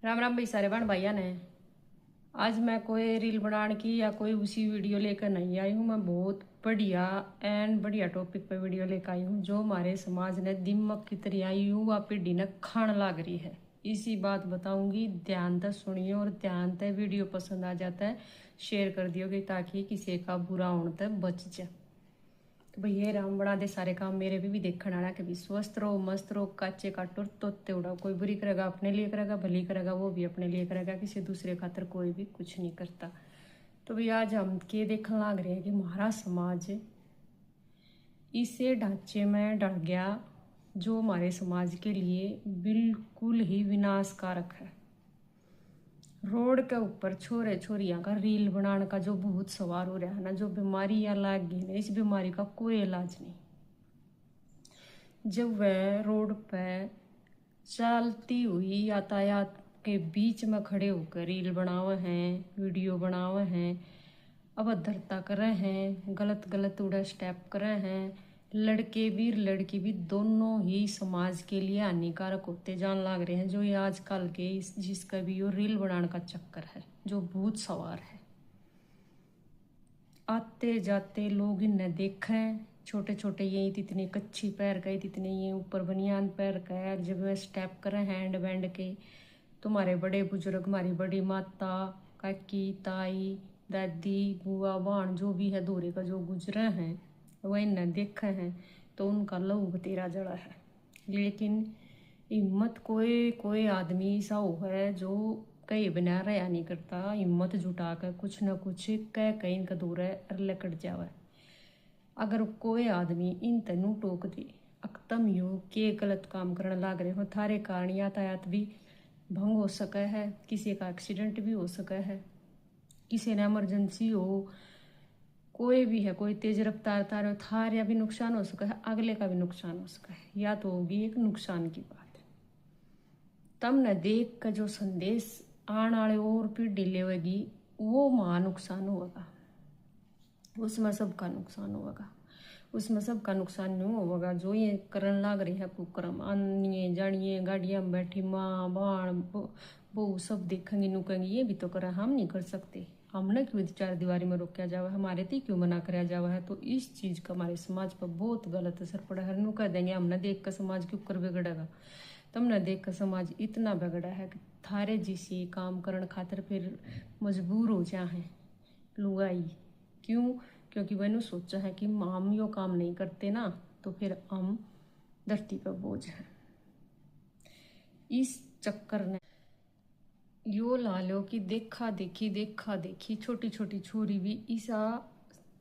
राम राम भाई सारे बहन भाइया ने। आज मैं कोई रील बनाने की या कोई उसी वीडियो लेकर नहीं आई हूँ। मैं बहुत बढ़िया एंड बढ़िया टॉपिक पर वीडियो लेकर आई हूँ जो हमारे समाज ने दिमाग की तरह युवा पीढ़ी ने खान लाग रही है। इसी बात बताऊंगी, ध्यान से सुनिए और ध्यान से वीडियो पसंद आ जाता है शेयर कर दियोगे ताकि किसी का बुरा होने तक बच जाए। तो भैया राम बना दे सारे काम मेरे भी देखने आना। कभी स्वस्थ रहो मस्त रहो काचे काटो तोते उड़ाओ। कोई बुरी करेगा अपने लिए करेगा, भली करेगा वो भी अपने लिए करेगा, किसी दूसरे खातर कोई भी कुछ नहीं करता। तो भैया आज हम के देखने लग रहे हैं कि हमारा समाज इसे ढांचे में डर गया जो हमारे समाज के लिए बिल्कुल ही विनाशकारक है। रोड के ऊपर छोरे छोरियां का रील बनाने का जो भूत सवार हो रहा है ना, जो बीमारी या लाग गई ना, इस बीमारी का कोई इलाज नहीं। जब वह रोड पे चलती हुई यातायात के बीच में खड़े होकर रील बनावे हैं, वीडियो बनावे हैं, अभद्रता कर रहे हैं, गलत गलत उड़ा स्टेप कर रहे हैं, लड़के भी लड़की भी दोनों ही समाज के लिए हानिकारक होते जान लग रहे हैं। जो ये आजकल के जिसका भी ये रील बनाने का चक्कर है जो भूत सवार है। आते जाते लोग इन्हें देखें, छोटे छोटे ये इतने कच्ची पैर का इतने ये ऊपर बनियान पैर का है। जब वे स्टेप करें हैंड बैंड के, तुम्हारे बड़े बुजुर्ग, हमारी बड़ी माता काकी ताई दादी बुआ बाण जो भी है दौरे का जो गुजरे हैं वह इन्हें देखे हैं तो उनका लहू बतेरा जड़ा है। लेकिन हिम्मत कोई कोई आदमी ऐसा हो है जो कई बिना रहा नहीं करता, हिम्मत जुटा कर कुछ न कुछ कह कहीं इनका दूर है लकड़ जावे। अगर कोई आदमी इन तेनू टोक दे अकतम यू के गलत काम करने लग रहे हो, थारे कारण यातायात भी भंग हो सका है, किसी का एक्सीडेंट भी हो सका है, किसी ने इमरजेंसी हो, कोई भी है, कोई तेज रफ्तार तार थार भी नुकसान हो सका है, अगले का भी नुकसान हो सका है, या तो होगी एक नुकसान की बात। तब न देख कर जो संदेश आने वाले और पीढ़ी लेवेगी वो महा नुकसान होगा, उसमें सबका नुकसान होगा। उसमें सबका नुकसान नहीं होगा जो ये करन लाग रही है कुकर्म, आनिए जानिए गाड़ियाँ में बैठी माँ बाण बहू सब देखेंगे नुकेंगे ये भी तो करा, हम नहीं कर सकते। हमने क्यों चार दीवारी में रोकया जावा, हमारे ती क्यों मना कराया जावा है। तो इस चीज का हमारे समाज पर बहुत गलत असर पड़ा है। नु कह देंगे हमने देख कर समाज के ऊपर बिगड़ेगा, तुमने देख कर समाज इतना बिगड़ा है कि थारे जिसे काम करने खातर फिर मजबूर हो जा है लुगाई। क्यों? क्योंकि मैंने सोचा है कि हम यो काम नहीं करते ना तो फिर हम धरती पर बोझ हैं। इस चक्कर ने यो ला लो कि देखा देखी छोटी छोटी छोरी भी ऐसा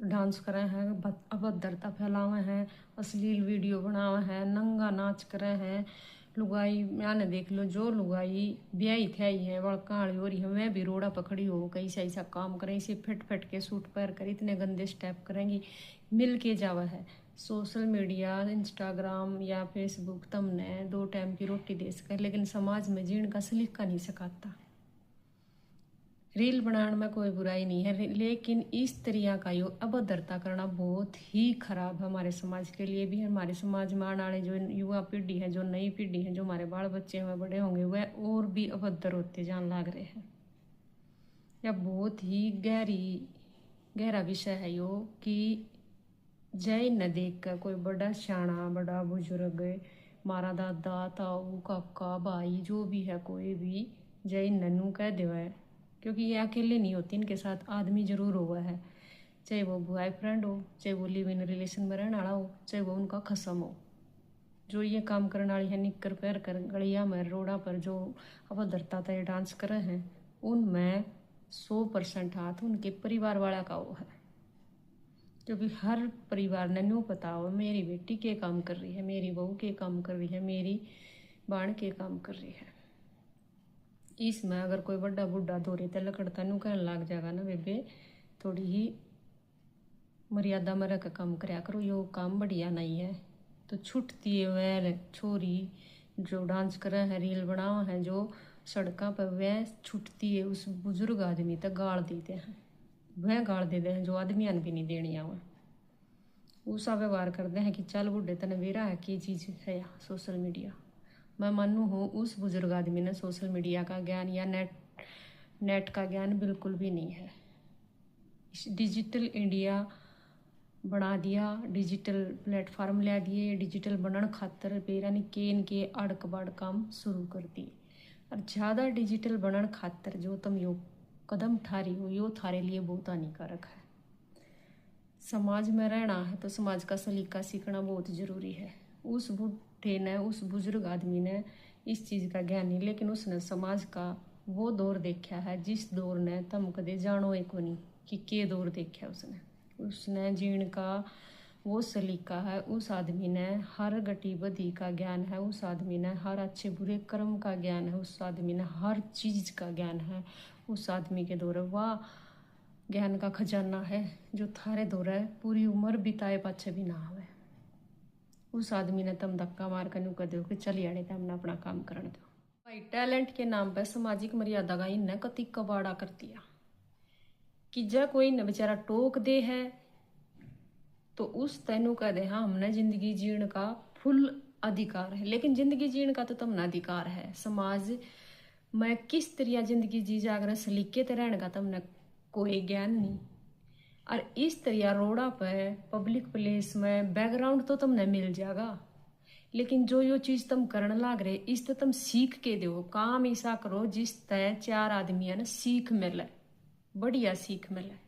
डांस करे हैं, अभद्रता फैलावे हैं, अश्लील वीडियो बनावे हैं, नंगा नाच करे हैं। लुगाई मैंने देख लो जो लुगाई ब्याही थे है वड़काड़ी हो रही है, मैं भी रोड़ा पकड़ी हो कई से ऐसा काम करें, इसे फिट फिट के सूट पहन कर इतने गंदे स्टेप करेंगी, मिल के जावा है। सोशल मीडिया इंस्टाग्राम या फेसबुक तुमने 2 टाइम की रोटी दे सके, लेकिन समाज में जीण का सलीका नहीं सिखाता। रील बनाने में कोई बुराई नहीं है, लेकिन इस तरह का यो अभद्रता करना बहुत ही खराब है हमारे समाज के लिए भी। हमारे समाज में आने वाले जो युवा पीढ़ी है, जो नई पीढ़ी है, जो हमारे बाल बच्चे हुए बड़े होंगे वह और भी अभद्र होते जान लग रहे हैं। यह बहुत ही गहरा विषय है यो कि जय न देख कर कोई बड़ा शाना बड़ा बुजुर्ग मारा दादा ताऊ काका भाई जो भी है कोई भी जय नन्नू कह देवे, क्योंकि ये अकेले नहीं होती, इनके साथ आदमी जरूर हुआ है, चाहे वो बॉयफ्रेंड हो, चाहे वो लिव इन रिलेशन में रहने वाला हो, चाहे वो उनका खसम हो। जो ये काम करने वाली है निक्कर पैर कर गलिया में रोड़ा पर जो अभद्रता ये डांस कर रहे हैं उनमें 100% हाथ उनके परिवार वाला का वो है। क्योंकि हर परिवार ने न्यू पता हो मेरी बेटी के काम कर रही है, मेरी बहू के काम कर रही है, मेरी बाण के काम कर रही है। इसमें अगर कोई बड़ा बुढ़ा दौरे ते लकड़ता नू कहने लग जाएगा ना बेबे थोड़ी ही मर्यादा में रख काम कराया करो, यो काम बढ़िया नहीं है, तो छुटती है वह छोरी जो डांस करे है रील बनावा है जो सड़कों पर वह छुटती है उस बुजुर्ग आदमी तक गाड़ देते हैं, वह गाड़ देते हैं जो आदमियां भी नहीं देनी आवे। उसा व्यवहार करते हैं कि चल बुढ़े तने वेरा है की चीज है सोशल मीडिया, मैं मानू हूँ उस बुजुर्ग आदमी ने सोशल मीडिया का ज्ञान या नेट का ज्ञान बिल्कुल भी नहीं है। डिजिटल इंडिया बना दिया, डिजिटल प्लेटफॉर्म ला दिए, डिजिटल बनन खातर बेरानी केन के अड़कबाड़ काम शुरू कर दिए। और ज़्यादा डिजिटल बनन खातर जो तुम यो कदम ठारी हो यो थारे लिए बहुत हानिकारक है। समाज में रहना है तो समाज का सलीका सीखना बहुत ज़रूरी है। उस बूढ़े ने, उस बुजुर्ग आदमी ने इस चीज़ का ज्ञान नहीं, लेकिन उसने समाज का वो दौर देखा है जिस दौर ने तुम कदे जानो ही को नहीं कि के दौर देखा उसने जीण का वो सलीका है। उस आदमी ने हर गतिविधि का ज्ञान है, उस आदमी ने हर अच्छे बुरे कर्म का ज्ञान है, उस आदमी ने हर चीज़ का ज्ञान है। उस आदमी के दौरे वाह ज्ञान का खजाना है जो थारे दौरे पूरी उम्र बिताए पाछे भी ना आवे। उस आदमी ने तम धक्का मार कर यूँ कर दो कि चल याड़े तमने अपना काम करने दो। भाई टैलेंट के नाम पर सामाजिक मर्यादा का इनने कति कबाड़ा कर दिया कि जब कोई न बेचारा टोक दे है तो उस तेनू कह दे हाँ हमने जिंदगी जीण का फुल अधिकार है। लेकिन जिंदगी जीण का तो तुमने अधिकार है। समाज में किस तरह जिंदगी जी जाकर सलीके ते रहने का तुमने कोई ज्ञान नहीं। और इस तरह रोड़ा पर पब्लिक प्लेस में बैकग्राउंड तो तुमने मिल जाएगा, लेकिन जो यो चीज तुम करने लाग रहे इस तो तुम सीख के दो। काम ऐसा करो जिस तय चार आदमी ने सीख मिले, बढ़िया सीख मिले।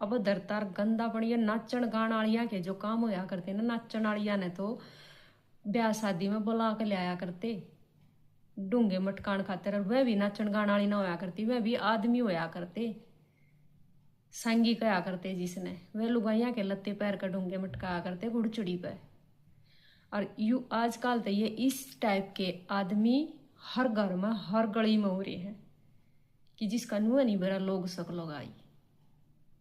अब दरतार गंदा बढ़िया नाचन गान वालिया के जो काम होया करते ना, नाचन वालिया ने तो ब्याह शादी में बुला के लिया करते डूंगे मटकान खातिर, और वह भी नाचन गान वाली ना होया करती, वह भी आदमी होया करते, सांगी कया करते जिसने, वह लुगाइया के लत्ते पैर का डूंगे मटकाया करते घुड़चड़ी पे। और यू आजकल तो ये इस टाइप के आदमी हर घर में हर गली में हो रहे हैं कि जिसका नुआ नहीं भरा लोग सक लोग आई।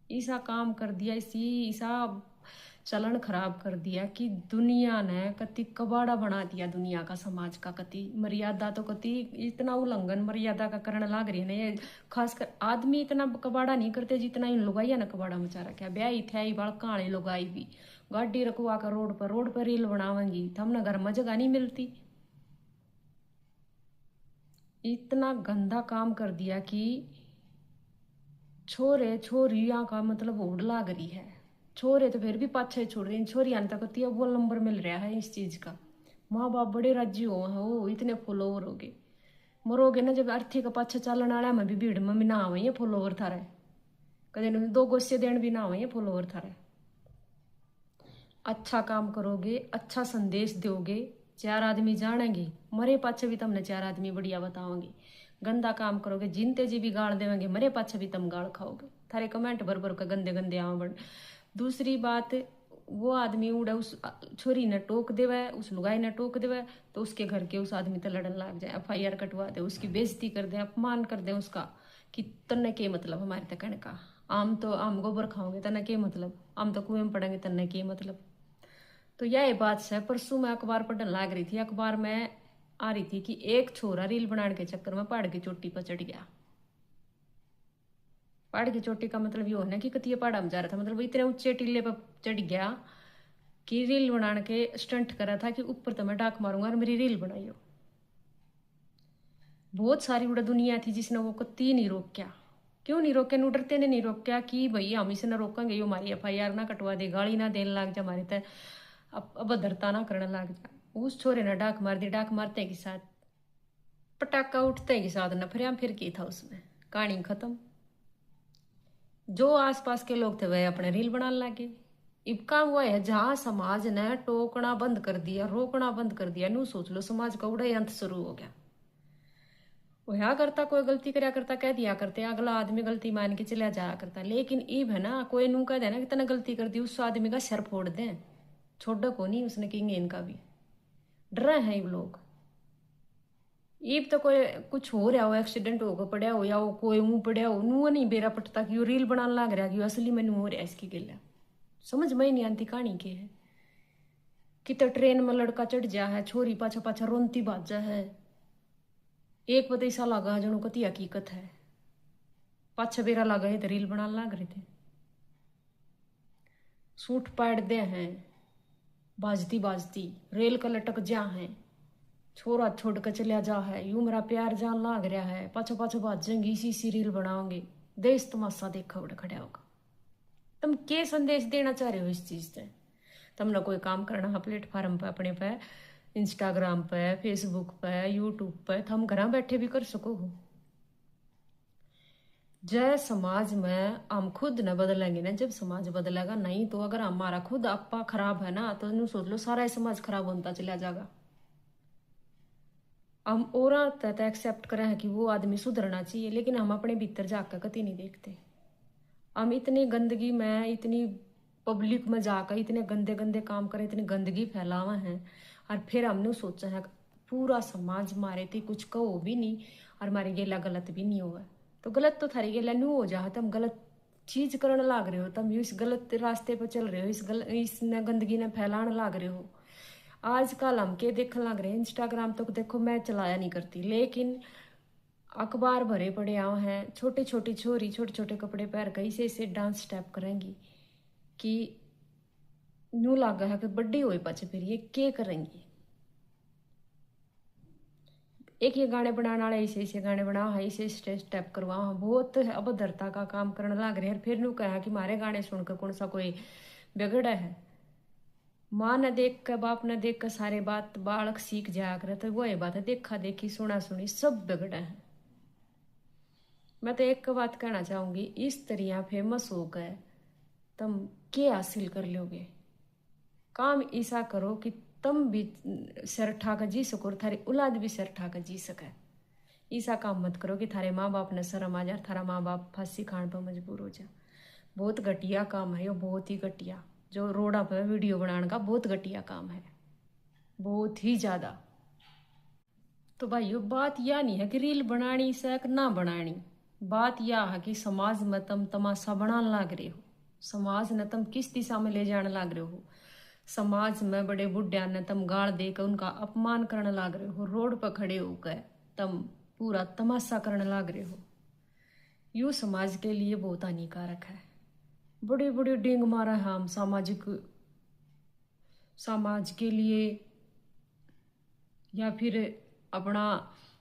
ऐसा काम कर दिया, इसी ऐसा चलन खराब कर दिया कि दुनिया ने कति कबाड़ा बना दिया। दुनिया का समाज का कति मर्यादा तो कति इतना उल्लंघन मर्यादा का करने लाग रही है ना। ये खासकर आदमी इतना कबाड़ा नहीं करते जितना इन लुगाइया ने कबाड़ा मचा रखा है। ब्याह थे बाल काले लुगाई भी गाड़ी रखवा कर रोड पर रील बनावेंगी तो हमने घर में जगह नहीं मिलती। इतना गंदा काम कर दिया कि छोरे छोरिया का मतलब होड़ लाग रही है। छोरे तो फिर भी पाछे छोड़ रही, छोरिया तक तो वो नंबर मिल रहा है इस चीज का। माँ बाप बड़े राजी हो इतने फॉलोवर हो गए, मरोगे ना जब अर्थी का पाछे चलने वाला में भी भीड़ में भी ना आवे फॉलोवर थारे, कदे दो गोस्से देन भी ना आवे फॉलोवर थारे। अच्छा काम करोगे, अच्छा संदेश दोगे, चार आदमी जानेंगे, मरे पाछे भी तुमने चार आदमी बढ़िया बताओगे। गंदा काम करोगे, जिनते जी भी गाल देवेंगे, मरे पाछे भी तुम गाल खाओगे। थारे कमेंट भर भर का गंदे गंदे आवे। दूसरी बात, वो आदमी उड़ा उस छोरी ने टोक देवे, उस लुगाई ने टोक देवे तो उसके घर के उस आदमी तो लड़न लग जाए, FIR कटवा दे, उसकी बेइज्जती कर दे, अपमान कर दे उसका कि तन्ने के मतलब हमारे तक कहने का। आम गोबर खाओगे तन्ने के मतलब, आम तो कुएं में पड़ेंगे तन्ने के मतलब। तो यह बात है। परसों मैं अखबार पढ़ने लाग रही थी, अखबार में आ रही थी कि एक छोरा रील बनाने के चक्कर में पहाड़ की चोटी पर चढ़ गया। पहाड़ की चोटी का मतलब ये होना कि कतिया पहाड़ा में जा रहा था, मतलब इतने ऊंचे टीले पर चढ़ गया कि रील बनाने के स्टंट करा था कि ऊपर तो मैं डाक मारूंगा और मेरी रील बनाई हो। बहुत सारी उड़ा दुनिया थी जिसने वो कति नहीं रोक्या। क्यों नहीं रोके? नु डरते ने नहीं रोक्या कि भाई हम इसे ना रोकेंगे, यो हमारी FIR ना कटवा दे, गाली ना देने लग जा, हमारे तय अभद्रता ना करने लग जा। उस छोरे ने डाक मार दी, डाक मारते के साथ पटाखा उठते के साथ न फिर की था उसमें, कहानी खत्म। जो आसपास के लोग थे वह अपने रील बनाने लगे। इब काम हुआ है जहां समाज ने टोकना बंद कर दिया, रोकना बंद कर दिया, नू सोच लो समाज का उड़ा अंत शुरू हो गया। वह करता कोई गलती करया करता कह दिया करते, अगला आदमी गलती मान के चला जाया करता। लेकिन इब है ना कोई नू कह देना कि तने गलती कर दी, उस आदमी का सर फोड़ दे, छोड़ को नहीं उसने कहेंगे इनका भी डर है इब लोग। इब तो कोई कुछ हो रहा हो, एक्सीडेंट होगा पड़ा हो या कोई मुंह पड़ा हो, नू नहीं बेरा पटता कि रील बनाने लग रहा कि असली में नू हो रहा है। इसकी गला समझ में ही नहीं आती कहानी के है कि तो ट्रेन में लड़का चढ़ जा है, छोरी पाछा पाछा रोनती बाजा है, एक पता ऐसा लगा जो कति हकीकत है, पाछा बेरा लगा है तो रील बनाने लग रहे थे। सूट पाट दे हैं बाजती बाजती, रेल का लटक जा है, छोरा छोड़ कर चलिया जा है, यूं मेरा प्यार जान लाग रहा है, पाछो पाछो भाजेंगी, इसी सीरियल बनाओगे, देश तमाशा देखा बड़ा खड़ा होगा। तुम क्या संदेश देना चाह रहे हो इस चीज से? तुमने कोई काम करना है प्लेटफॉर्म पे, अपने पे इंस्टाग्राम पे, फेसबुक पे, यूट्यूब पे, हम घर बैठे भी कर सको हो। जय समाज में हम खुद न बदलेंगे ना, जब समाज बदलेगा नहीं तो अगर हमारा खुद आपा खराब है ना तो नु सोच लो सारा ही समाज खराब होता चला जाएगा। हम और तक एक्सेप्ट करें हैं कि वो आदमी सुधरना चाहिए, लेकिन हम अपने भीतर जाकर कभी नहीं देखते। हम इतनी गंदगी में, इतनी पब्लिक में जाकर इतने गंदे गंदे काम करें, इतनी गंदगी फैलावा है, और फिर हमने सोचा है पूरा समाज मारे थे कुछ कहो भी नहीं और हमारे गेला गलत भी नहीं हुआ। तो गलत तो थारी गेला नहीं हो जा, तुम गलत चीज करने लाग रहे हो, तुम इस गलत रास्ते पर चल रहे हो, इस गंदगी ने फैलाने लाग रहे हो। आजकल हम के देखने लग रहे हैं, इंस्टाग्राम तो देखो मैं चलाया नहीं करती, लेकिन अखबार भरे पड़े आए हैं, छोटे छोटे छोरी छोटे छोटे कपड़े पहन कर इसे इसे डांस स्टेप करेंगी कि नू लागा है कि बड्डी हुई पाचे फिर ये क्या करेंगी। एक ये गाने बनाने वाले ऐसे गाने बना है, इसे स्टेप करवा, बहुत अभद्रता का काम करने लग रहे हैं। फिर नू कहा कि मारे गाने सुनकर कौन सा कोई बिगड़ा है। माँ ने देख कर, बाप ने देख कर सारे बात बालक सीख जाया करे, तो वही बात है, देखा देखी सुना सुनी सब बिगड़ा है। मैं तो एक बात कहना चाहूंगी, इस तरह फेमस हो गए तुम क्या हासिल कर लोगे? काम ऐसा करो कि तुम भी सिर उठा कर जी सको और थारी औलाद भी सिर उठा कर जी सके। ऐसा काम मत करो कि थारे माँ बाप ने शर्म आ जाए, थारा माँ बाप फांसी खाने पर मजबूर हो जाए। बहुत घटिया काम है ये, बहुत ही घटिया। जो रोड़ा पर वीडियो बनाने का बहुत घटिया काम है, बहुत ही ज्यादा। तो भाइयों बात यह नहीं है कि रील बनानी से ना बनानी, बात यह है कि समाज में तुम तमाशा बनाने लग रहे हो, समाज ने तुम किस दिशा में ले जाने लग रहे हो। समाज में बड़े बुढ़िया ने तुम गाड़ देकर उनका अपमान करने लग रहे हो, रोड पर खड़े होकर तुम पूरा तमाशा करने लग रहे हो। यू समाज के लिए बहुत हानिकारक है। बड़े बड़े डेंग मारा है हम समाज के लिए, या फिर अपना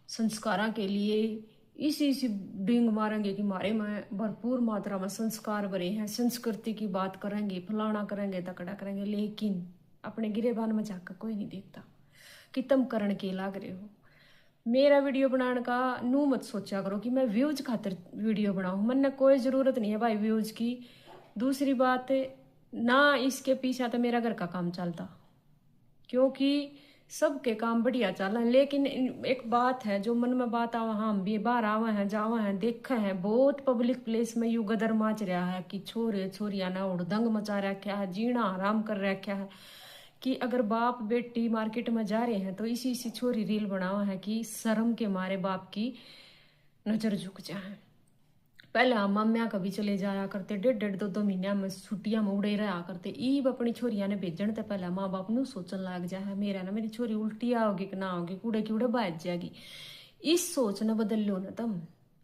संस्कारा के लिए इसी डिंग मारेंगे कि हमारे में भरपूर मात्रा में संस्कार भरे हैं, संस्कृति की बात करेंगे, फलाना करेंगे, तकड़ा करेंगे, लेकिन अपने गिरेबान में जाकर कोई नहीं देखता कि तुम करण के लाग रहे हो। मेरा वीडियो बनाने का नू मत सोचा करो कि मैं व्यूज खातिर वीडियो बनाऊं, मन कोई जरूरत नहीं है भाई व्यूज की। दूसरी बात ना, इसके पीछे तो मेरा घर का काम चलता, क्योंकि सबके काम बढ़िया चल रहे हैं। लेकिन एक बात है, जो मन में बात आवा, हम भी बाहर आवा हैं, जावा हैं, देखा है बहुत पब्लिक प्लेस में यू गदर माच रहा है कि छोरे छोरिया ने उड़दंग मचा रखा है, जीना आराम कर रखा है, कि अगर बाप बेटी मार्केट में जा रहे हैं तो इसी छोरी रील बनावा है कि शर्म के मारे बाप की नजर झुक जाए। पहले हम मम्मिया कभी चले जाया करते, 1.5-2 महीने में छुट्टियां में उड़े रहा करते। ईब अपनी छोरिया ने भेजन तो पहले माँ बाप न सोचन लग जाए मेरा ना मेरी छोरी उल्टी आओगी कि ना आओगी, कूड़े कूड़े बच जाएगी। इस सोच न बदल लो ना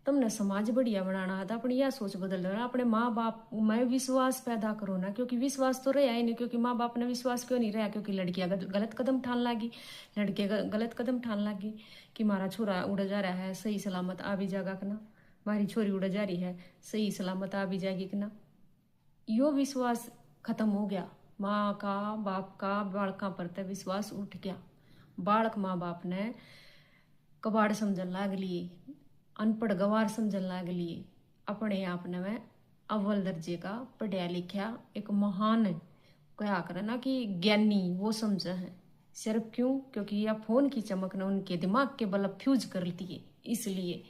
तुमने समाज बढ़िया बनाना है तो अपनी यह सोच बदल लो ना, अपने माँ बाप में विश्वास पैदा करो ना, क्योंकि विश्वास तो रहा ही नहीं। क्योंकि माँ बाप ने विश्वास क्यों नहीं रहा? क्योंकि लड़कियां गलत कदम ठान लागी, लड़के गलत कदम ठान लागी कि हमारा छोरा उड़ जा रहा है सही सलामत आ भी जाएगा कि ना, हमारी छोरी उड़ जा रही है सही सलामत आ भी जाएगी कि ना। यो विश्वास खत्म हो गया, माँ का बाप का बालका पर तक विश्वास उठ गया। बालक माँ बाप ने कबाड़ समझन लाग लिए, अनपढ़ गवार समझन लाग लिए, अपने आप ने में अव्वल दर्जे का पढ़िया लिखा एक महान क्या करे ना कि ज्ञानी वो समझे हैं। सिर्फ क्यों? क्योंकि यह फोन की चमक ने उनके दिमाग के बल्ब फ्यूज कर दिए, इसलिए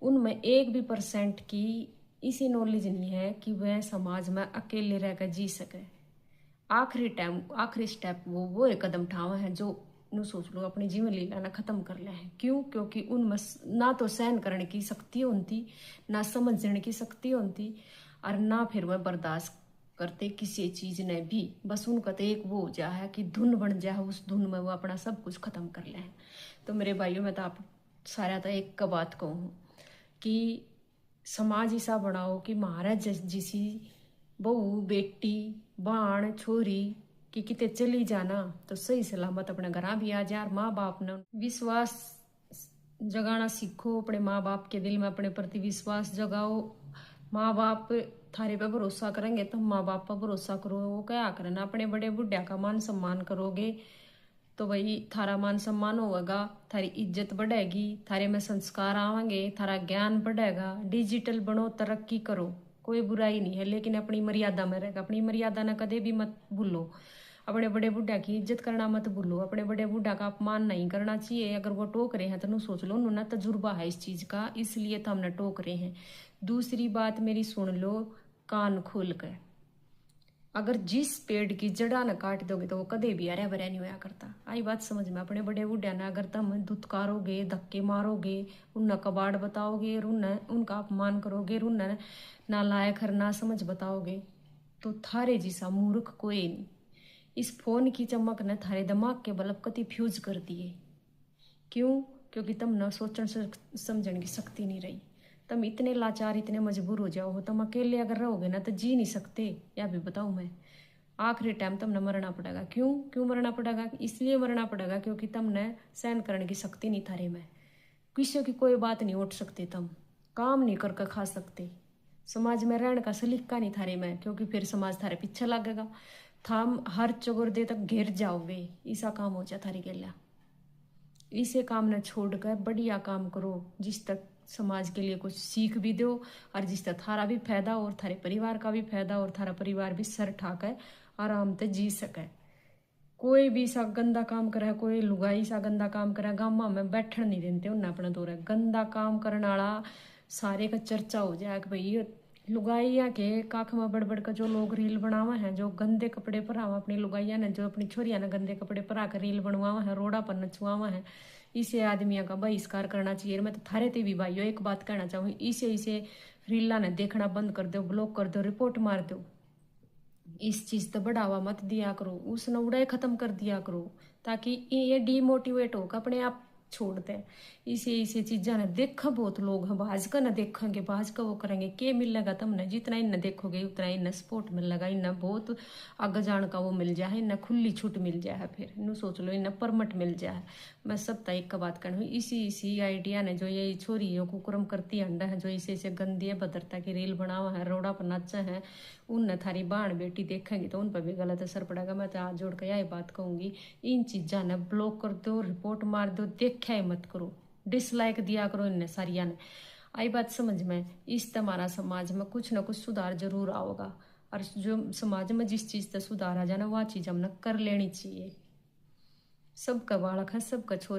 उनमें 1% की इसी नॉलेज नहीं है कि वह समाज में अकेले रहकर जी सके। आखिरी स्टेप वो एक कदम उठावा है जो नु सोच लो अपनी जीवन लीला ना खत्म कर ले है। क्यों? क्योंकि उनमें ना तो सहन करने की शक्ति होती, ना समझने की शक्ति होती, और ना फिर वह बर्दाश्त करते किसी चीज ने भी। बस उनका तो एक वो हो जा है कि धुन बन जाए, उस धुन में वो अपना सब कुछ खत्म कर ले। तो मेरे भाइयों, मैं तो आप सारा तो एक का बात कहूँ कि समाज ऐसा बनाओ कि महाराज जैसी बहू बेटी बाण छोरी कि किते चली जाना तो सही सलामत अपने घर भी आ जा। माँ बाप ने विश्वास जगाना सीखो, अपने माँ बाप के दिल में अपने प्रति विश्वास जगाओ। माँ बाप थारे पे भरोसा करेंगे, तुम माँ बाप पर भरोसा करो। वो क्या करना, अपने बड़े बुढ़िया का मान सम्मान करोगे तो वही थारा मान सम्मान होगा, थारी इज्जत बढ़ेगी, थारे में संस्कार आवेंगे, थारा ज्ञान बढ़ेगा। डिजिटल बनो, तरक्की करो, कोई बुराई नहीं है, लेकिन अपनी मर्यादा में रहेगा। अपनी मर्यादा ना कदे भी मत भूलो। अपने बड़े बुढ़ा की इज्जत करना मत भूलो, अपने बड़े बुढ़ा का अपमान नहीं करना चाहिए। अगर वो टोक रहे हैं तो सोच लो उन्होंने तजुर्बा है इस चीज का, इसलिए तो हमने टोक रहे हैं। दूसरी बात मेरी सुन लो कान खोल कर, अगर जिस पेड़ की जड़ा न काट दोगे तो वो कदे भी हरा भरा नहीं होया करता। आई बात समझ में। अपने बड़े बुढ़िया ना अगर तुम धुतकारोगे, धक्के मारोगे, उन्हें कबाड़ बताओगे, उनका अपमान करोगे, उन्हें नालायक हर ना समझ बताओगे तो थारे जिसा मूर्ख कोई नहीं। इस फोन की चमक ने थारे दिमाग के बल्ब कति फ्यूज कर दिए। क्यों? क्योंकि तुम न सोचने समझने की शक्ति नहीं रही। तुम इतने लाचार, इतने मजबूर हो जाओ हो। तुम अकेले अगर रहोगे ना तो जी नहीं सकते, या भी बताऊं मैं। आखिरी टाइम तुमने मरना पड़ेगा। क्यों मरना पड़ेगा? इसलिए मरना पड़ेगा क्योंकि तुमने सहन करने की शक्ति नहीं थारे में। किसी की कोई बात नहीं उठ सकते, तुम काम नहीं करके खा सकते, समाज में रहने का सलीका नहीं थारे में, क्योंकि फिर समाज थारे पीछे लगेगा। थम हर चौगुर्दे तक घिर जाओगे, ऐसा काम हो जाए थारी गेला। इसे काम न छोड़कर बढ़िया काम करो, जिस तक समाज के लिए कुछ सीख भी दो, और जिस तक थारा भी फायदा और थारे परिवार का भी फायदा, और थारा परिवार भी सर ठाकर आराम से जी सके। कोई भी सा गंदा काम करे, कोई लुगाई सा गंदा काम करे, गामा में बैठन नहीं देते उन्हें अपना दौर। गंदा काम करने वाला सारे का चर्चा हो जाए कि भाई लुगाइया के काख में बड़ बड़ का जो लोग रील बनावा हैं, जो गंदे कपड़े परावा अपनी लुगाइया ने, जो अपनी छोरिया ने गंदे कपड़े परा कर रील बनवावा है, रोड़ा पर नचवावा है, इसे आदमियों का बहिष्कार करना चाहिए। मैं तो थारे ते भी भाइयों एक बात कहना चाहूँ, इसे रीला ने देखना बंद कर दो, ब्लॉक कर दो, रिपोर्ट मार दो। इस चीज तो बढ़ावा मत दिया करो, उस नौड़ा खत्म कर दिया करो, ताकि ये डीमोटिवेट होकर अपने आप छोड़ते हैं। इसे चीजा ने देखा बहुत लोग हैं, भाज का न देखेंगे, भाज का वो करेंगे, के मिलेगा तुमने? जितना इन्हें देखोगे उतना इन्हें सपोर्ट मिलेगा, इन्हें बहुत आगे जान का वो मिल जाए, इन्हें खुली छूट मिल जाए, फिर इन्हें सोच लो इन्हें परमट मिल जाए। मैं सब एक का बात कहूँ, इसी आइडिया ने जो ये छोरियों को कुकुरम करती अंडा है, जो इसे गंदी भद्रता की रील बनावा है, रोड़ा पर नाचा है, उन थारी बाण बेटी देखेंगे तो उन पर भी गलत असर पड़ेगा। मैं तो हाथ जोड़ कर यही बात कहूंगी, इन चीजा ने ब्लॉक कर दो, रिपोर्ट मार दो, देखा ही मत करो, डिसलाइक दिया करो इन्हें सारिया ने। आई बात समझ में? इस हमारा समाज में कुछ ना कुछ सुधार जरूर आओगा, और जो समाज में जिस चीज से सुधार आ जाना वह चीज हमने कर लेनी चाहिए। सबका बालक है, सबका छोर